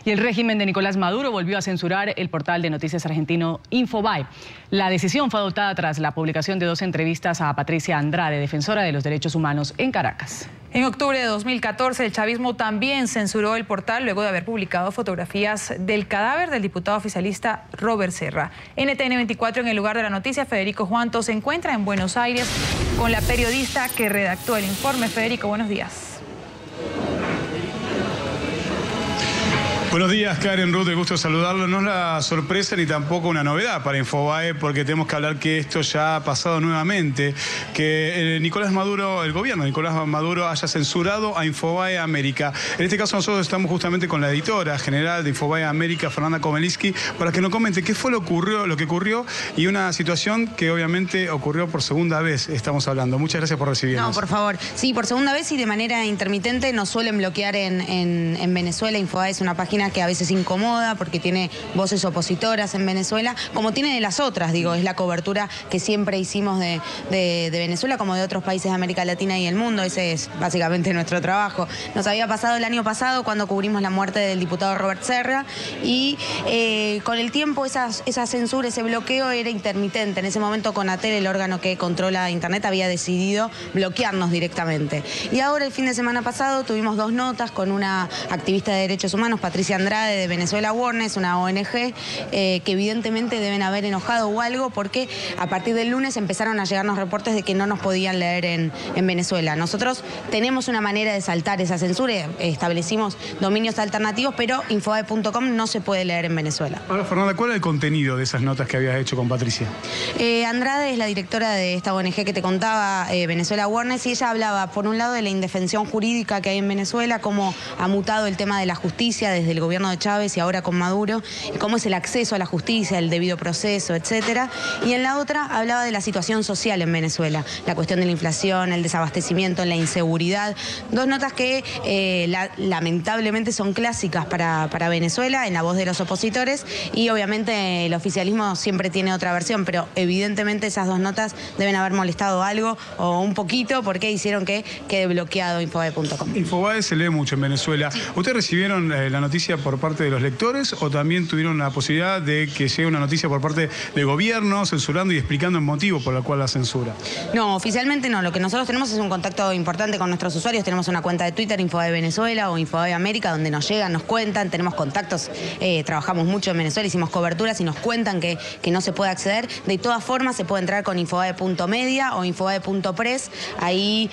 Y el régimen de Nicolás Maduro volvió a censurar el portal de noticias argentino Infobae. La decisión fue adoptada tras la publicación de 2 entrevistas a Patricia Andrade, defensora de los derechos humanos en Caracas. En octubre de 2014, el chavismo también censuró el portal luego de haber publicado fotografías del cadáver del diputado oficialista Robert Serra. NTN 24, en el lugar de la noticia, Federico Juanto se encuentra en Buenos Aires con la periodista que redactó el informe. Federico, buenos días. Buenos días, Karen, Ruth, de gusto saludarlo. No es la sorpresa ni tampoco una novedad para Infobae, porque tenemos que hablar que esto ya ha pasado nuevamente, que Nicolás Maduro, el gobierno de Nicolás Maduro haya censurado a Infobae América. En este caso nosotros estamos justamente con la editora general de Infobae América, Fernanda Komelinsky, para que nos comente qué fue lo que ocurrió y una situación que obviamente ocurrió por segunda vez, estamos hablando. Muchas gracias por recibirnos. No, por favor. Sí, por segunda vez y de manera intermitente nos suelen bloquear en Venezuela. Infobae es una página que a veces incomoda porque tiene voces opositoras en Venezuela, como tiene de las otras, digo, es la cobertura que siempre hicimos de Venezuela como de otros países de América Latina y el mundo. Ese es básicamente nuestro trabajo. Nos había pasado el año pasado cuando cubrimos la muerte del diputado Robert Serra y con el tiempo esa censura, ese bloqueo era intermitente. En ese momento Conatel, el órgano que controla Internet, había decidido bloquearnos directamente. Y ahora el fin de semana pasado tuvimos 2 notas con una activista de derechos humanos, Patricia Andrade, de Venezuela Awareness, una ONG, que evidentemente deben haber enojado o algo, porque a partir del lunes empezaron a llegarnos reportes de que no nos podían leer en Venezuela. Nosotros tenemos una manera de saltar esa censura, establecimos dominios alternativos, pero Infobae.com no se puede leer en Venezuela. Ahora, Fernanda, ¿cuál es el contenido de esas notas que habías hecho con Patricia? Andrade es la directora de esta ONG que te contaba, Venezuela Awareness, y ella hablaba, por un lado, de la indefensión jurídica que hay en Venezuela, cómo ha mutado el tema de la justicia desde el gobierno de Chávez y ahora con Maduro, y cómo es el acceso a la justicia, el debido proceso, etcétera. Y en la otra hablaba de la situación social en Venezuela, la cuestión de la inflación, el desabastecimiento, la inseguridad. 2 notas que lamentablemente son clásicas para Venezuela, en la voz de los opositores, y obviamente el oficialismo siempre tiene otra versión, pero evidentemente esas 2 notas deben haber molestado algo o un poquito, porque hicieron que quede bloqueado Infobae.com. Infobae se lee mucho en Venezuela. Sí. ¿Ustedes recibieron la noticia por parte de los lectores o también tuvieron la posibilidad de que llegue una noticia por parte del gobierno censurando y explicando el motivo por el cual la censura? No, oficialmente no. Lo que nosotros tenemos es un contacto importante con nuestros usuarios. Tenemos una cuenta de Twitter, Infobae Venezuela o Infobae América, donde nos llegan, nos cuentan, tenemos contactos, trabajamos mucho en Venezuela, hicimos coberturas y nos cuentan que no se puede acceder. De todas formas, se puede entrar con Infobae.media o Infobae.press. Ahí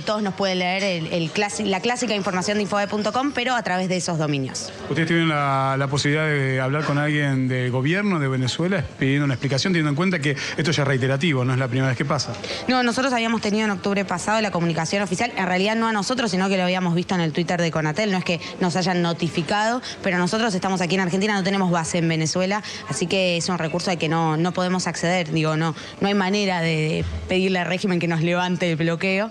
todos nos pueden leer la clásica información de Infobae.com, pero a través de esos dominios. ¿Ustedes tienen la posibilidad de hablar con alguien del gobierno de Venezuela pidiendo una explicación, teniendo en cuenta que esto ya es reiterativo, no es la primera vez que pasa? No, nosotros habíamos tenido en octubre pasado la comunicación oficial, en realidad no a nosotros, sino que lo habíamos visto en el Twitter de Conatel, no es que nos hayan notificado, pero nosotros estamos aquí en Argentina, no tenemos base en Venezuela, así que es un recurso al que no podemos acceder, digo, no hay manera de pedirle al régimen que nos levante el bloqueo.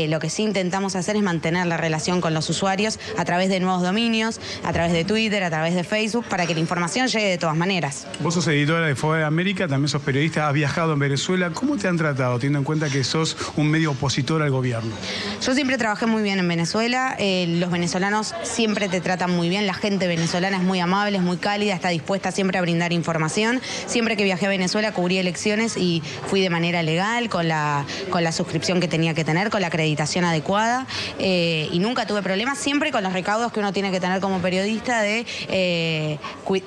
Lo que sí intentamos hacer es mantener la relación con los usuarios a través de nuevos dominios, a través de Twitter, a través de Facebook, para que la información llegue de todas maneras. Vos sos editora de Infobae América, también sos periodista, has viajado en Venezuela. ¿Cómo te han tratado, teniendo en cuenta que sos un medio opositor al gobierno? Yo siempre trabajé muy bien en Venezuela, los venezolanos siempre te tratan muy bien, la gente venezolana es muy amable, es muy cálida, está dispuesta siempre a brindar información. Siempre que viajé a Venezuela cubrí elecciones y fui de manera legal, con la suscripción que tenía que tener, con la acreditación adecuada, y nunca tuve problemas, siempre con los recaudos que uno tiene que tener como periodista de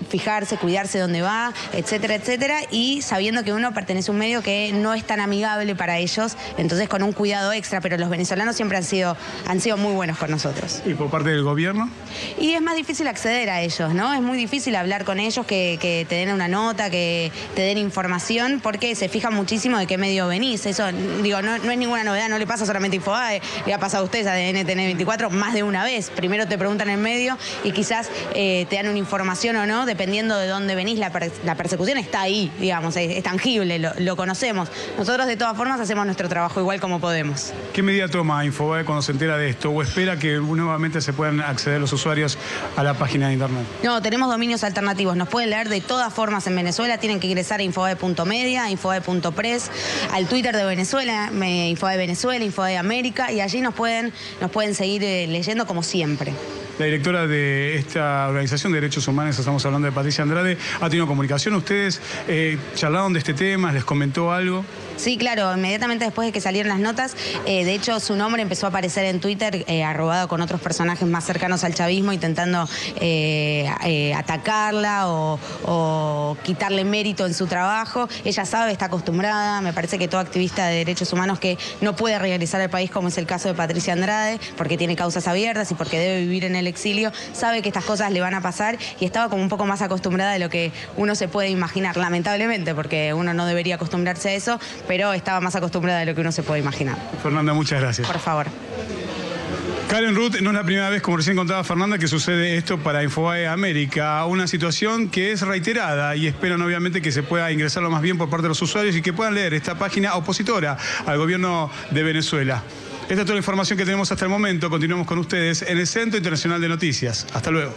fijarse, cuidarse dónde va, etcétera, etcétera, y sabiendo que uno pertenece a un medio que no es tan amigable para ellos, entonces con un cuidado extra, pero los venezolanos siempre han sido muy buenos con nosotros. ¿Y por parte del gobierno? Y es más difícil acceder a ellos, ¿no? Es muy difícil hablar con ellos, que te den una nota, que te den información, porque se fijan muchísimo de qué medio venís. Eso, digo, no es ninguna novedad, no le pasa solamente a Infobae, le ha pasado a ustedes a NTN 24 más de una vez. Primero te preguntan el medio y quizás te dan una información o no, dependiendo de dónde venís. La persecución está ahí, digamos, es tangible, lo conocemos. Nosotros de todas formas hacemos nuestro trabajo igual como podemos. ¿Qué medida toma Infobae cuando se entera de esto o espera que nuevamente se puedan acceder los usuarios a la página de internet? No, tenemos dominios alternativos, nos pueden leer de todas formas en Venezuela, tienen que ingresar a Infobae.media, Infobae.press, al Twitter de Venezuela, Infobae Venezuela, Infobae América, y allí nos pueden seguir leyendo como siempre. la directora de esta organización de derechos humanos, estamos hablando de Patricia Andrade, ha tenido comunicación. ¿Ustedes charlaron de este tema? ¿Les comentó algo? Sí, claro, inmediatamente después de que salieron las notas, de hecho su nombre empezó a aparecer en Twitter, arrobado con otros personajes más cercanos al chavismo, intentando atacarla o quitarle mérito en su trabajo. Ella sabe, está acostumbrada, me parece que todo activista de derechos humanos que no puede regresar al país, como es el caso de Patricia Andrade, porque tiene causas abiertas y porque debe vivir en el exilio, sabe que estas cosas le van a pasar y estaba como un poco más acostumbrada de lo que uno se puede imaginar, lamentablemente, porque uno no debería acostumbrarse a eso, pero estaba más acostumbrada de lo que uno se puede imaginar. Fernanda, muchas gracias. Por favor. Karen Ruth, no es la primera vez, como recién contaba Fernanda, que sucede esto para Infobae América, una situación que es reiterada y esperan obviamente que se pueda ingresar lo más bien por parte de los usuarios y que puedan leer esta página opositora al gobierno de Venezuela. Esta es toda la información que tenemos hasta el momento. Continuamos con ustedes en el Centro Internacional de Noticias. Hasta luego.